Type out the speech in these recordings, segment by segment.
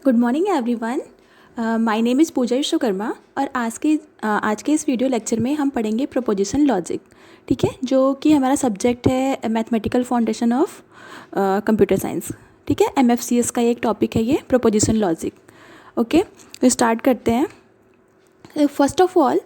Good morning everyone. My name is Pooja Vishwakarma और आज के इस वीडियो लेक्चर में हम पढ़ेंगे प्रोपोजिशन लॉजिक। ठीक है, जो कि हमारा सब्जेक्ट है mathematical foundation of computer science. ठीक है, MFCS का एक टॉपिक है ये प्रोपोजिशन लॉजिक। ओके, तो स्टार्ट करते हैं। First of all,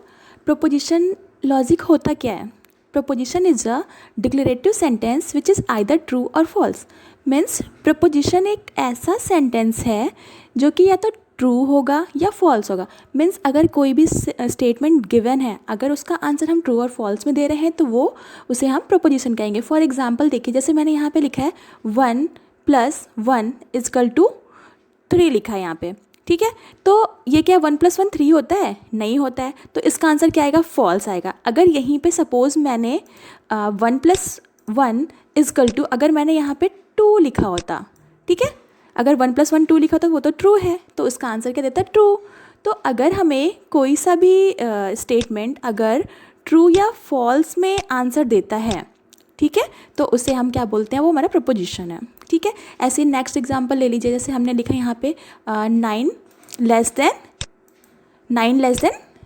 proposition logic होता क्या है? Proposition is a declarative sentence which is either true और फॉल्स। मीन्स प्रपोजिशन एक ऐसा सेंटेंस है जो कि या तो ट्रू होगा या फॉल्स होगा। मीन्स अगर कोई भी स्टेटमेंट गिवन है, अगर उसका आंसर हम ट्रू और फॉल्स में दे रहे हैं तो वो उसे हम प्रपोजिशन कहेंगे। फॉर एग्जाम्पल देखिए, जैसे मैंने यहाँ पे लिखा है 1 + 1 = 3 लिखा है यहाँ पे। ठीक है, तो ये क्या 1 + 1 3 होता है? नहीं होता है, तो इसका आंसर क्या आएगा? फॉल्स आएगा। अगर यहीं पे सपोज़ मैंने 1 + 1 = अगर मैंने यहाँ पे 2 लिखा होता, ठीक है, अगर 1 + 1 2 लिखा होता वो तो ट्रू है, तो इसका आंसर क्या देता है? ट्रू। तो अगर हमें कोई सा भी स्टेटमेंट अगर ट्रू या फॉल्स में आंसर देता है, ठीक है, तो उसे हम क्या बोलते हैं? वो हमारा प्रपोजिशन है। ठीक है, ऐसे नेक्स्ट एग्जांपल ले लीजिए। जैसे हमने लिखा यहाँ पे 9 <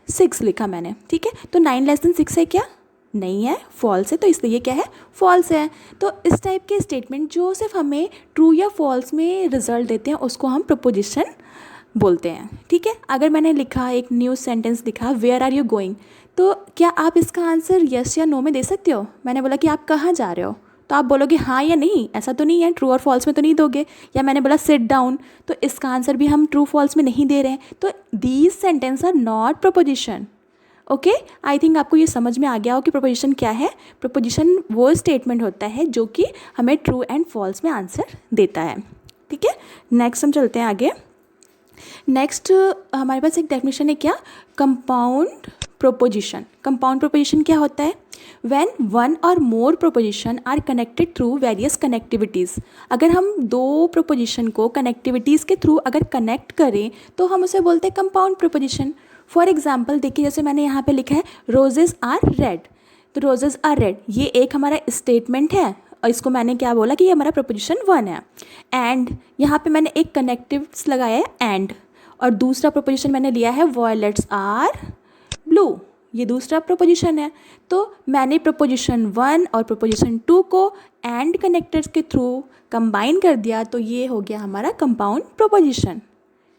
6 लिखा मैंने। ठीक है, तो 9 < 6 है क्या? नहीं है, फॉल्स है, तो इसलिए ये क्या है? फॉल्स है। तो इस टाइप के स्टेटमेंट जो सिर्फ हमें ट्रू या फॉल्स में रिजल्ट देते हैं उसको हम प्रपोजिशन बोलते हैं। ठीक है, अगर मैंने लिखा एक न्यू सेंटेंस लिखा वेयर आर यू गोइंग, तो क्या आप इसका आंसर यस या नो में दे सकते हो? मैंने बोला कि आप कहाँ जा रहे हो, तो आप बोलोगे हाँ या नहीं, ऐसा तो नहीं है, ट्रू और फॉल्स में तो नहीं दोगे। या मैंने बोला सिट डाउन, तो इसका आंसर भी हम ट्रू फॉल्स में नहीं दे रहे हैं। तो these sentence are not proposition. Okay, I think आपको ये समझ में आ गया हो कि प्रपोजिशन क्या है। प्रपोजिशन वो स्टेटमेंट होता है जो कि हमें ट्रू एंड फॉल्स में आंसर देता है। ठीक है, नेक्स्ट हम चलते हैं आगे। नेक्स्ट हमारे पास एक डेफिनेशन है क्या? Compound proposition. कंपाउंड प्रोपोजिशन क्या होता है? व्हेन वन और more proposition are connected through various connectivities. अगर हम दो प्रोपोजिशन को कनेक्टिविटीज़ के थ्रू अगर कनेक्ट करें तो हम उसे बोलते हैं कंपाउंड प्रोपोजिशन। फॉर एग्जाम्पल देखिए, जैसे मैंने यहाँ पे लिखा है रोजेज़ आर रेड, तो रोजेज़ आर रेड ये एक हमारा स्टेटमेंट है और इसको मैंने क्या बोला कि ये हमारा प्रोपोजिशन 1 है। एंड यहाँ पे मैंने एक कनेक्टिव्स लगाया है एंड, और दूसरा प्रोपोजिशन मैंने लिया है वॉयलेट्स आर ब्लू, ये दूसरा प्रोपोजिशन है। तो मैंने प्रोपोजिशन 1 और प्रोपोजिशन 2 को एंड कनेक्टर्स के थ्रू कंबाइन कर दिया, तो ये हो गया हमारा कंपाउंड प्रोपोजिशन।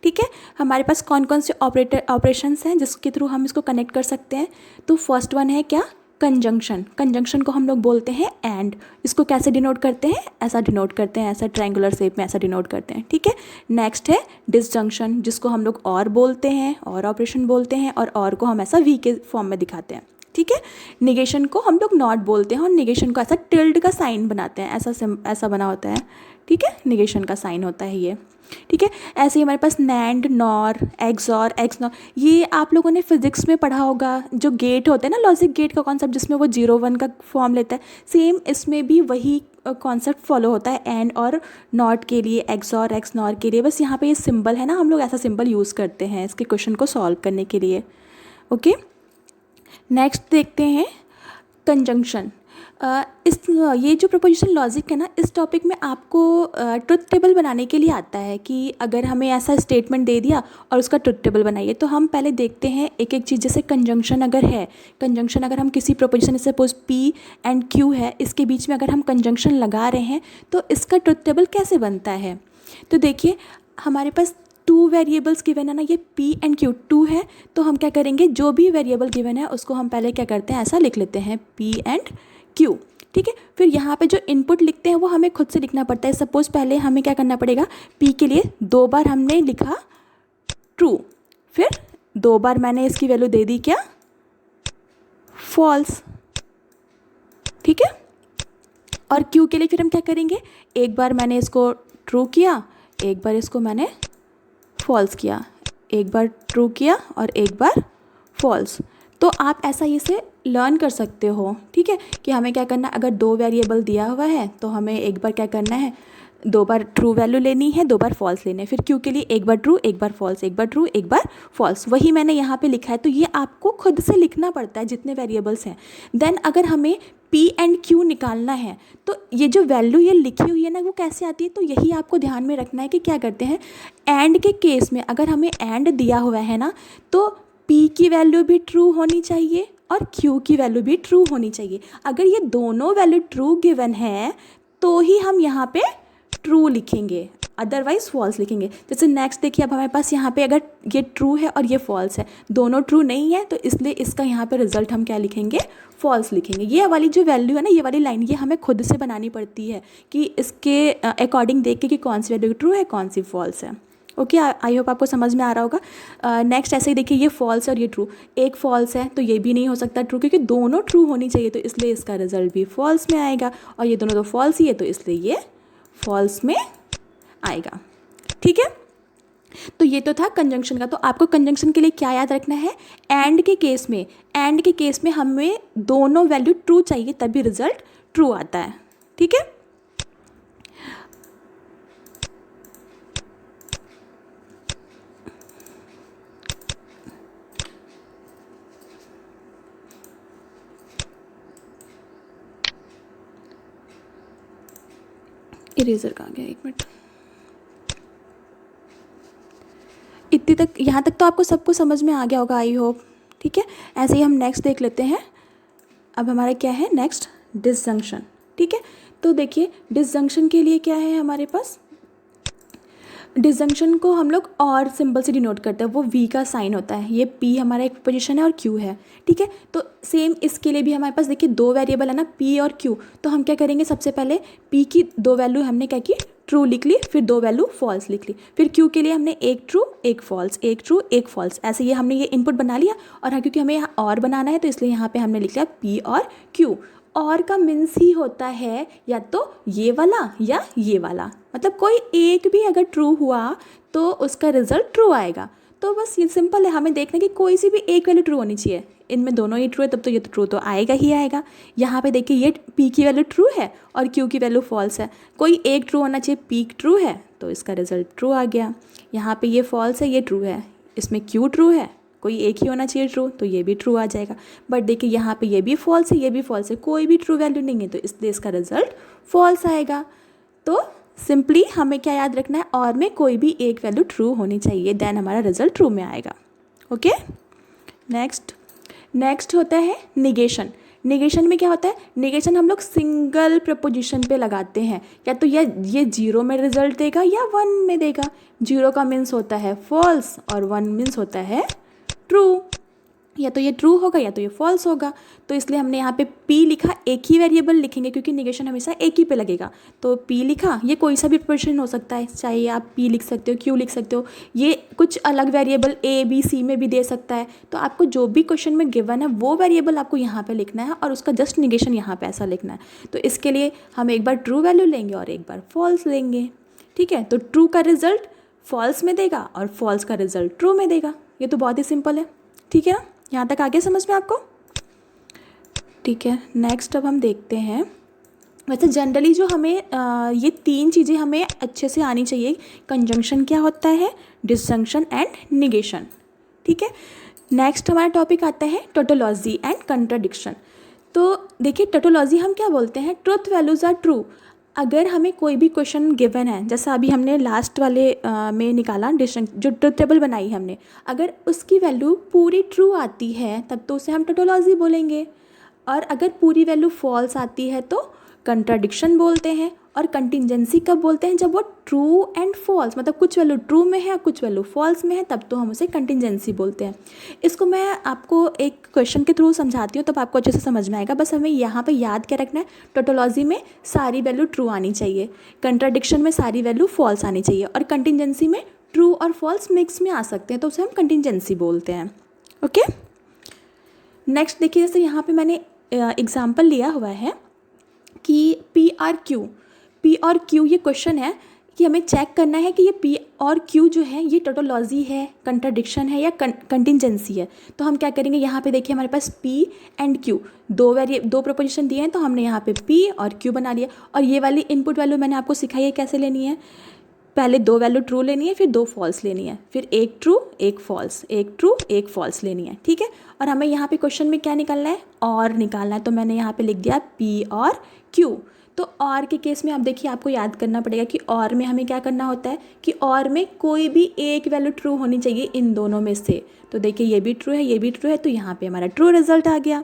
ठीक है, हमारे पास कौन कौन से ऑपरेशंस हैं जिसके थ्रू हम इसको कनेक्ट कर सकते हैं? तो फर्स्ट वन है क्या? कंजंक्शन। कंजंक्शन को हम लोग बोलते हैं एंड। इसको कैसे डिनोट करते हैं? ऐसा डिनोट करते हैं, ऐसा ट्रायंगुलर शेप में ऐसा डिनोट करते हैं। ठीक है, नेक्स्ट है डिसजंक्शन, जिसको हम लोग और बोलते हैं, और ऑपरेशन बोलते हैं, और को हम ऐसा वी के फॉर्म में दिखाते हैं। ठीक है, निगेशन को हम लोग नॉट बोलते हैं और निगेशन को ऐसा टिल्ड का साइन बनाते हैं, ऐसा बना होता है। ठीक है, निगेशन का साइन होता है ये। ठीक है, ऐसे ही हमारे पास नैंड, नॉर, एक्सॉर, एक्सनॉर, ये आप लोगों ने फिजिक्स में पढ़ा होगा। जो गेट होते हैं ना, लॉजिक गेट का कॉन्सेप्ट, जिसमें वो 0 1 का फॉर्म लेता है, सेम इसमें भी वही कॉन्सेप्ट फॉलो होता है एंड और नॉट के लिए, एक्सॉर, एक्सनॉर के लिए। बस यहाँ पे ये सिंबल है ना, हम लोग ऐसा सिंबल यूज़ करते हैं इसके क्वेश्चन को सॉल्व करने के लिए। ओके, नेक्स्ट देखते हैं कंजंक्शन। ये जो प्रोपोजिशन लॉजिक है ना, इस टॉपिक में आपको ट्रुथ टेबल बनाने के लिए आता है कि अगर हमें ऐसा स्टेटमेंट दे दिया और उसका ट्रुथ टेबल बनाइए। तो हम पहले देखते हैं एक एक चीज़। जैसे कंजंक्शन अगर है, कंजंक्शन अगर हम किसी proposition, suppose P and Q है, इसके बीच में अगर हम कंजंक्शन लगा रहे हैं तो इसका ट्रुथ टेबल कैसे बनता है? तो देखिए, हमारे पास 2 वेरिएबल्स गिवन है ना, ये P एंड Q 2 है, तो हम क्या करेंगे, जो भी वेरिएबल गिवन है उसको हम पहले क्या करते हैं, ऐसा लिख लेते हैं P एंड Q। ठीक है, फिर यहाँ पे जो इनपुट लिखते हैं वो हमें खुद से लिखना पड़ता है। सपोज पहले हमें क्या करना पड़ेगा, P के लिए 2 बार हमने लिखा ट्रू, फिर 2 बार मैंने इसकी वैल्यू दे दी क्या, फॉल्स। ठीक है, और Q के लिए फिर हम क्या करेंगे, एक बार मैंने इसको ट्रू किया, एक बार इसको मैंने फॉल्स किया, एक बार ट्रू किया और एक बार फॉल्स। तो आप ऐसा इसे लर्न कर सकते हो। ठीक है, कि हमें क्या करना है, अगर 2 वेरिएबल दिया हुआ है तो हमें एक बार क्या करना है, 2 बार ट्रू वैल्यू लेनी है, 2 बार फॉल्स लेने हैं। फिर क्यू के लिए एक बार ट्रू, एक बार फॉल्स, एक बार ट्रू, एक बार फॉल्स, वही मैंने यहाँ पे लिखा है। तो ये आपको खुद से लिखना पड़ता है जितने वेरिएबल्स हैं। देन अगर हमें पी एंड क्यू निकालना है तो ये जो वैल्यू ये लिखी हुई है ना, वो कैसे आती है, तो यही आपको ध्यान में रखना है कि क्या करते हैं, एंड के केस में अगर हमें एंड दिया हुआ है ना, तो पी की वैल्यू भी ट्रू होनी चाहिए और क्यू की वैल्यू भी ट्रू होनी चाहिए। अगर ये दोनों वैल्यू ट्रू गिवन है तो ही हम यहाँ पे ट्रू लिखेंगे, अदरवाइज फॉल्स लिखेंगे। जैसे नेक्स्ट देखिए, अब हमारे पास यहाँ पे अगर ये ट्रू है और ये फॉल्स है, दोनों ट्रू नहीं है, तो इसलिए इसका यहाँ पे रिजल्ट हम क्या लिखेंगे, फॉल्स लिखेंगे। ये वाली जो वैल्यू है ना, ये वाली लाइन, ये हमें खुद से बनानी पड़ती है कि इसके अकॉर्डिंग देख के कि कौन सी वैल्यू ट्रू है, कौन सी फॉल्स है। ओके, आई होप आपको समझ में आ रहा होगा। नेक्स्ट ऐसे ही देखिए, ये फॉल्स है और ये ट्रू, एक फॉल्स है तो ये भी नहीं हो सकता ट्रू, क्योंकि दोनों ट्रू होनी चाहिए, तो इसलिए इसका रिजल्ट भी फॉल्स में आएगा। और ये दोनों तो फॉल्स ही है, तो इसलिए ये फॉल्स में आएगा। ठीक है, तो ये तो था कंजंक्शन का। तो आपको कंजंक्शन के लिए क्या याद रखना है, एंड के केस में हमें दोनों वैल्यू ट्रू चाहिए, तभी रिजल्ट ट्रू आता है। ठीक है, इरेजर कहाँ गया, एक मिनट। इतनी तक, यहाँ तक तो आपको सबको समझ में आ गया होगा, आई होप। ठीक है, ऐसे ही हम नेक्स्ट देख लेते हैं। अब हमारा क्या है नेक्स्ट, डिसजंक्शन। ठीक है, तो देखिए डिसजंक्शन के लिए क्या है हमारे पास, डिसजंक्शन को हम लोग और सिंबल से डिनोट करते हैं, वो वी का साइन होता है। ये पी हमारा एक पोजीशन है और क्यू है। ठीक है, तो सेम इसके लिए भी हमारे पास देखिए 2 वेरिएबल है ना, पी और क्यू। तो हम क्या करेंगे, सबसे पहले पी की 2 वैल्यू हमने क्या की, ट्रू लिख ली, फिर 2 वैल्यू फॉल्स लिख ली। फिर क्यू के लिए हमने एक ट्रू एक फॉल्स, एक ट्रू एक फॉल्स, ऐसे ये हमने ये इनपुट बना लिया। और हाँ, क्योंकि हमें यहाँ और बनाना है तो इसलिए यहाँ पे हमने लिख लिया पी और क्यू। और का मीन्स ही होता है या तो ये वाला या ये वाला, मतलब कोई एक भी अगर ट्रू हुआ तो उसका रिजल्ट ट्रू आएगा। तो बस ये सिंपल है, हमें देखना कि कोई सी भी एक वैल्यू ट्रू होनी चाहिए। इनमें दोनों ही ट्रू है तब तो ये तो ट्रू तो आएगा ही आएगा। यहाँ पे देखिए ये पी की वैल्यू ट्रू है और क्यू की वैल्यू फॉल्स है, कोई एक ट्रू होना चाहिए, पी ट्रू है तो इसका रिजल्ट ट्रू आ गया। यहाँ पे ये फॉल्स है, ये ट्रू है, इसमें क्यू ट्रू है, कोई एक ही होना चाहिए ट्रू, तो ये भी ट्रू आ जाएगा। बट देखिए यहाँ पे ये भी फॉल्स है, ये भी फॉल्स है, कोई भी ट्रू वैल्यू नहीं है, तो इसलिए इसका रिजल्ट फॉल्स आएगा। तो सिंपली हमें क्या याद रखना है, और में कोई भी एक वैल्यू ट्रू होनी चाहिए, देन हमारा रिजल्ट ट्रू में आएगा। ओके, नेक्स्ट होता है निगेशन। निगेशन में क्या होता है, निगेशन हम लोग सिंगल प्रपोजिशन पे लगाते हैं, या तो ये 0 में रिजल्ट देगा या 1 में देगा। 0 का मीन्स होता है फॉल्स और 1 मीन्स होता है ट्रू, या तो ये ट्रू होगा या तो ये फॉल्स होगा। तो इसलिए हमने यहाँ पे p लिखा, एक ही वेरिएबल लिखेंगे क्योंकि निगेशन हमेशा एक ही पे लगेगा। तो p लिखा, ये कोई सा भी प्रपोजिशन हो सकता है, चाहे आप p लिख सकते हो, q लिख सकते हो, ये कुछ अलग वेरिएबल a b c में भी दे सकता है। तो आपको जो भी क्वेश्चन में गिवन है वो वेरिएबल आपको यहाँ पे लिखना है और उसका जस्ट निगेशन यहाँ पे ऐसा लिखना है। तो इसके लिए हम एक बार ट्रू वैल्यू लेंगे और एक बार फॉल्स लेंगे। ठीक है, तो ट्रू का रिजल्ट फॉल्स में देगा और फॉल्स का रिजल्ट ट्रू में देगा। ये तो बहुत ही सिंपल है। ठीक है ना, यहाँ तक आगे समझ में आपको। ठीक है, नेक्स्ट अब हम देखते हैं, वैसे जनरली जो हमें ये 3 चीज़ें हमें अच्छे से आनी चाहिए। कंजंक्शन क्या होता है, डिसजंक्शन एंड निगेशन। ठीक है, नेक्स्ट हमारा टॉपिक आता है टोटोलॉजी एंड कंट्राडिक्शन। तो देखिए टोटोलॉजी हम क्या बोलते हैं, ट्रुथ वैल्यूज़ आर ट्रू। अगर हमें कोई भी क्वेश्चन गिवन है, जैसा अभी हमने लास्ट वाले में निकाला डिसजंक्शन, जो ट्रुथ टेबल बनाई हमने, अगर उसकी वैल्यू पूरी ट्रू आती है तब तो उसे हम टोटोलॉजी बोलेंगे, और अगर पूरी वैल्यू फॉल्स आती है तो कंट्राडिक्शन बोलते हैं। और कंटिजेंसी कब बोलते हैं, जब वो ट्रू एंड फॉल्स, मतलब कुछ वैल्यू ट्रू में है कुछ वैल्यू फॉल्स में है, तब तो हम उसे कंटिजेंसी बोलते हैं। इसको मैं आपको एक क्वेश्चन के थ्रू समझाती हूँ तब आपको अच्छे से समझ में आएगा। बस हमें यहाँ पे याद क्या रखना है, टोटोलॉजी में सारी वैल्यू ट्रू आनी चाहिए, कंट्राडिक्शन में सारी वैल्यू फॉल्स आनी चाहिए, और कंटिजेंसी में ट्रू और फॉल्स मिक्स में आ सकते हैं, तो उसे हम कंटिजेंसी बोलते हैं। ओके, नेक्स्ट देखिए, जैसे यहाँ पे मैंने एग्जाम्पल लिया हुआ है कि पी और क्यू ये क्वेश्चन है कि हमें चेक करना है कि ये पी और क्यू जो है ये टोटोलॉजी है, कंट्राडिक्शन है या कंटिंजेंसी है। तो हम क्या करेंगे, यहाँ पे देखिए हमारे पास पी एंड क्यू दो प्रोपोजिशन दिए हैं, तो हमने यहाँ पे पी और क्यू बना लिया। और ये वाली इनपुट वैल्यू मैंने आपको सिखाई है कैसे लेनी है। पहले 2 वैल्यू ट्रू लेनी है, फिर 2 फॉल्स लेनी है, फिर एक ट्रू एक फॉल्स, एक ट्रू एक फॉल्स लेनी है, ठीक है। और हमें यहाँ पे क्वेश्चन में क्या निकालना है, और निकालना है। तो मैंने यहाँ पे लिख दिया पी और क्यू। तो और के केस में आप देखिए आपको याद करना पड़ेगा कि और में हमें क्या करना होता है कि और में कोई भी एक वैल्यू ट्रू होनी चाहिए इन दोनों में से। तो देखिए ये भी ट्रू है, ये भी ट्रू है, तो यहाँ पे हमारा ट्रू रिजल्ट आ गया।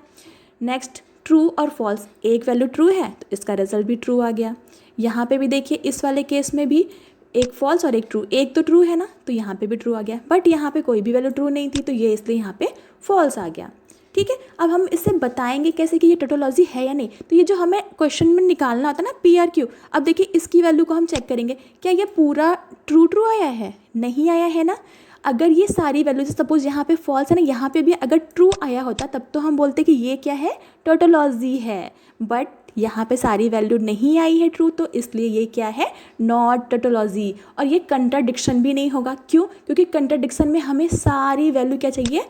नेक्स्ट ट्रू और फॉल्स, एक वैल्यू ट्रू है तो इसका रिजल्ट भी ट्रू आ गया। यहाँ पे भी देखिए इस वाले केस में भी एक फॉल्स और एक ट्रू, एक तो ट्रू है ना, तो यहाँ पे भी ट्रू आ गया। बट यहाँ पे कोई भी वैल्यू ट्रू नहीं थी, तो ये इसलिए यहाँ पे फॉल्स आ गया, ठीक है। अब हम इससे बताएंगे कैसे कि ये टोटोलॉजी है या नहीं। तो ये जो हमें क्वेश्चन में निकालना होता है ना पी आर क्यू, अब देखिए इसकी वैल्यू को हम चेक करेंगे, क्या ये पूरा ट्रू आया है, नहीं आया है ना। अगर ये सारी वैल्यूज सपोज यहाँ पे फॉल्स है ना, यहाँ पे भी अगर ट्रू आया होता तब तो हम बोलते कि ये क्या है, टोटोलॉजी है। बट यहाँ पे सारी वैल्यू नहीं आई है ट्रू, तो इसलिए ये क्या है, नॉट टोटोलॉजी। और ये कंट्राडिक्शन भी नहीं होगा, क्यों, क्योंकि कंट्राडिक्शन में हमें सारी वैल्यू क्या चाहिए,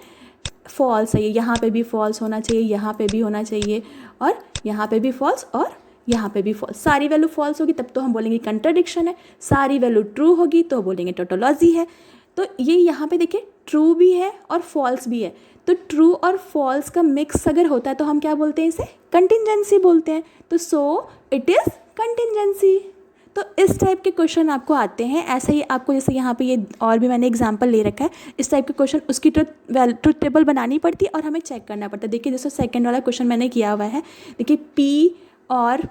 फॉल्स चाहिए। यहाँ पे भी फॉल्स होना चाहिए, यहाँ पे भी होना चाहिए, और यहाँ पे भी फॉल्स, और यहाँ पे भी फॉल्स। सारी वैल्यू फॉल्स होगी तब तो हम बोलेंगे कंट्राडिक्शन है, सारी वैल्यू ट्रू होगी तो बोलेंगे टोटोलॉजी है। तो ये यहाँ पे देखिए ट्रू भी है और फॉल्स भी है, तो ट्रू और फॉल्स का मिक्स अगर होता है तो हम क्या बोलते हैं, इसे कंटिंजेंसी बोलते हैं। तो सो इट इज़ कंटिंजेंसी। तो इस टाइप के क्वेश्चन आपको आते हैं। ऐसा ही आपको जैसे यहाँ पे ये और भी मैंने एग्जांपल ले रखा है, इस टाइप के क्वेश्चन उसकी ट्रुथ टेबल बनानी पड़ती है और हमें चेक करना पड़ता है। देखिए जैसे सेकंड वाला क्वेश्चन मैंने किया हुआ है, देखिए पी और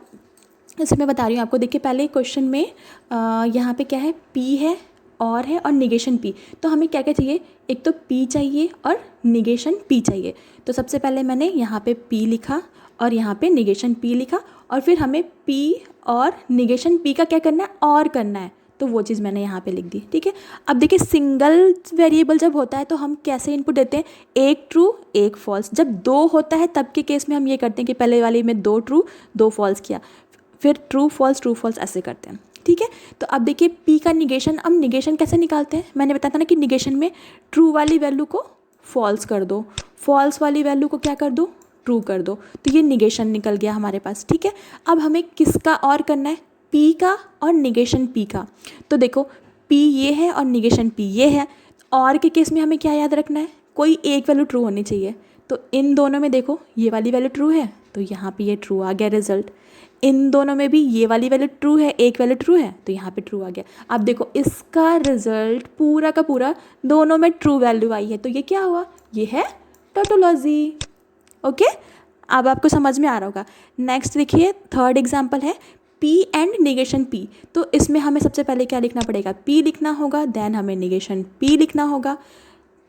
इसे मैं बता रही हूँ आपको। देखिए पहले क्वेश्चन में यहाँ पे क्या है, पी है और है और निगेशन पी। तो हमें क्या क्या चाहिए, एक तो पी चाहिए और निगेशन पी चाहिए। तो सबसे पहले मैंने यहाँ पे पी लिखा और यहाँ पे निगेशन पी लिखा, और फिर हमें पी और निगेशन पी का क्या करना है, और करना है, तो वो चीज़ मैंने यहाँ पे लिख दी, ठीक है। अब देखिए सिंगल वेरिएबल जब होता है तो हम कैसे इनपुट देते हैं, एक ट्रू एक फॉल्स। जब 2 होता है तब के केस में हम ये करते हैं कि पहले वाली में 2 ट्रू 2 फॉल्स किया, फिर ट्रू फॉल्स ऐसे करते हैं, ठीक है। तो अब देखिए पी का निगेशन, अब निगेशन कैसे निकालते हैं, मैंने बताया था ना कि निगेशन में ट्रू वाली वैल्यू को फॉल्स कर दो, फॉल्स वाली वैल्यू को क्या कर दो, ट्रू कर दो। तो ये निगेशन निकल गया हमारे पास, ठीक है। अब हमें किसका और करना है, पी का और निगेशन पी का। तो देखो पी ये है और निगेशन पी ये है। और के केस में हमें क्या याद रखना है, कोई एक वैल्यू ट्रू होनी चाहिए। तो इन दोनों में देखो ये वाली वैल्यू ट्रू है तो यहाँ पे ये ट्रू आ गया रिजल्ट। इन दोनों में भी ये वाली वैल्यू ट्रू है, एक वैल्यू ट्रू है तो यहाँ पे ट्रू आ गया। अब देखो इसका रिजल्ट पूरा का पूरा दोनों में ट्रू वैल्यू आई है, तो ये क्या हुआ, ये है टोटोलॉजी। ओके, अब आपको समझ में आ रहा होगा। नेक्स्ट देखिए थर्ड एग्जाम्पल है पी एंड निगेशन पी। तो इसमें हमें सबसे पहले क्या लिखना पड़ेगा, पी लिखना होगा, देन हमें निगेशन पी लिखना होगा,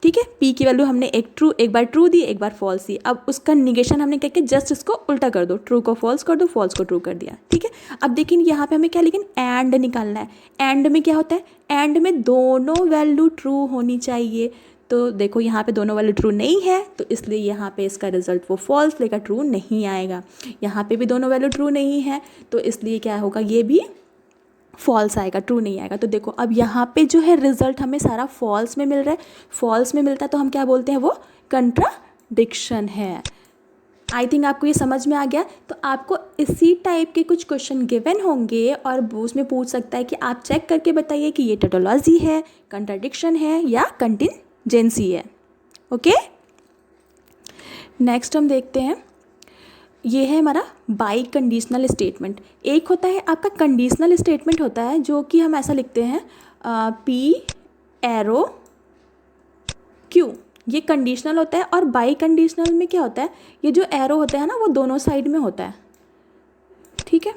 ठीक है। पी की वैल्यू हमने एक बार ट्रू दी, एक बार फॉल्स दी। अब उसका निगेशन हमने क्या किया, जस्ट इसको उल्टा कर दो, ट्रू को फॉल्स कर दो, फॉल्स को ट्रू कर दिया, ठीक है। अब देखिए यहाँ पे हमें क्या, लेकिन एंड निकालना है। एंड में क्या होता है, एंड में दोनों वैल्यू ट्रू होनी चाहिए। तो देखो यहाँ पे दोनों वैल्यू ट्रू नहीं है, तो इसलिए यहाँ पे इसका रिजल्ट वो फॉल्स लेकर ट्रू नहीं आएगा। यहाँ पे भी दोनों वैल्यू ट्रू नहीं है, तो इसलिए क्या होगा, ये भी फॉल्स आएगा, ट्रू नहीं आएगा। तो देखो अब यहाँ पे जो है रिजल्ट हमें सारा फॉल्स में मिल रहा है, फॉल्स में मिलता है तो हम क्या बोलते हैं, वो कंट्राडिक्शन है। आई थिंक आपको ये समझ में आ गया। तो आपको इसी टाइप के कुछ क्वेश्चन गिवन होंगे और उसमें पूछ सकता है कि आप चेक करके बताइए कि ये टोटोलॉजी है, कंट्राडिक्शन है या कंटिंजेंसी है। ओके, नेक्स्ट हम देखते हैं, ये है हमारा बाई कंडीशनल स्टेटमेंट। एक होता है आपका कंडीशनल स्टेटमेंट होता है जो कि हम ऐसा लिखते हैं पी एरो क्यू, ये कंडीशनल होता है। और बाई कंडीशनल में क्या होता है, ये जो एरो होता है ना वो दोनों साइड में होता है, ठीक है।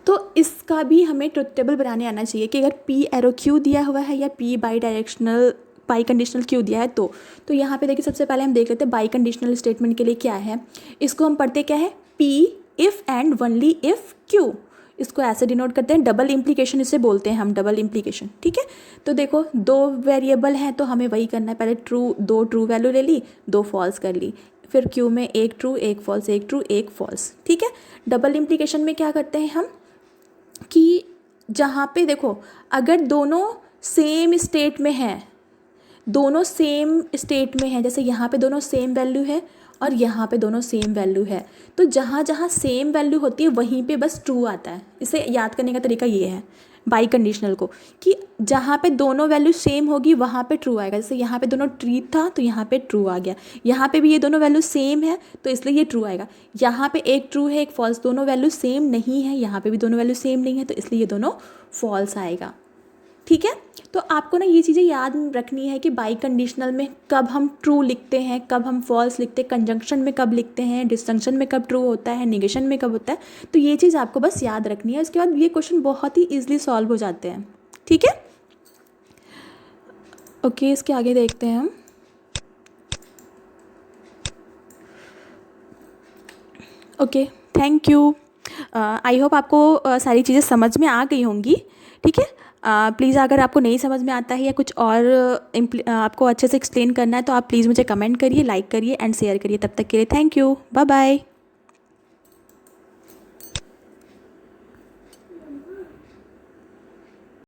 तो इसका भी हमें ट्रुथ टेबल बनाने आना चाहिए कि अगर पी एरो क्यू दिया हुआ है या पी बाई कंडीशनल क्यू दिया है तो यहाँ पे देखिए सबसे पहले हम देख लेते हैं बाई कंडीशनल स्टेटमेंट के लिए क्या है। इसको हम पढ़ते क्या है, P if and only if Q. इसको ऐसे डिनोट करते हैं, डबल इम्प्लीकेशन इसे बोलते हैं हम, डबल इम्प्लीकेशन, ठीक है। तो देखो 2 वेरिएबल हैं तो हमें वही करना है, पहले 2 ट्रू वैल्यू ले ली, 2 फॉल्स कर ली, फिर क्यू में एक ट्रू एक फॉल्स, एक ट्रू एक फॉल्स, ठीक है। डबल इम्प्लीकेशन में क्या करते हैं हम कि जहाँ पे देखो, अगर दोनों सेम स्टेट में हैं, दोनों सेम स्टेट में हैं, जैसे यहाँ पे दोनों सेम वैल्यू है और यहाँ पे दोनों सेम वैल्यू है, तो जहाँ जहाँ सेम वैल्यू होती है वहीं पे बस ट्रू आता है। इसे याद करने का तरीका ये है बाई कंडीशनल को, कि जहाँ पे दोनों वैल्यू सेम होगी वहाँ पे ट्रू आएगा। जैसे यहाँ पे दोनों ट्री था तो यहाँ पे ट्रू आ गया, यहाँ पे भी ये दोनों वैल्यू सेम है तो इसलिए ये ट्रू आएगा। यहाँ पे एक ट्रू है एक फॉल्स, दोनों वैल्यू सेम नहीं है, यहाँ पे भी दोनों वैल्यू सेम नहीं है तो इसलिए ये दोनों फॉल्स आएगा। ठीक है, तो आपको ना ये चीज़ें याद रखनी है कि बाई कंडीशनल में कब हम ट्रू लिखते हैं, कब हम फॉल्स लिखते हैं, कंजंक्शन में कब लिखते हैं, डिस्जंक्शन में कब ट्रू होता है, नेगेशन में कब होता है। तो ये चीज़ आपको बस याद रखनी है, उसके बाद ये क्वेश्चन बहुत ही ईजिली सॉल्व हो जाते हैं। ठीक है, ओके, इसके आगे देखते हैं हम। Okay, thank you. I hope आपको सारी चीज़ें समझ में आ गई होंगी। ठीक है, प्लीज़ अगर आपको नहीं समझ में आता है या कुछ और आपको अच्छे से एक्सप्लेन करना है तो आप प्लीज़ मुझे कमेंट करिए, लाइक करिए एंड शेयर करिए। तब तक के लिए थैंक यू, बाय बाय।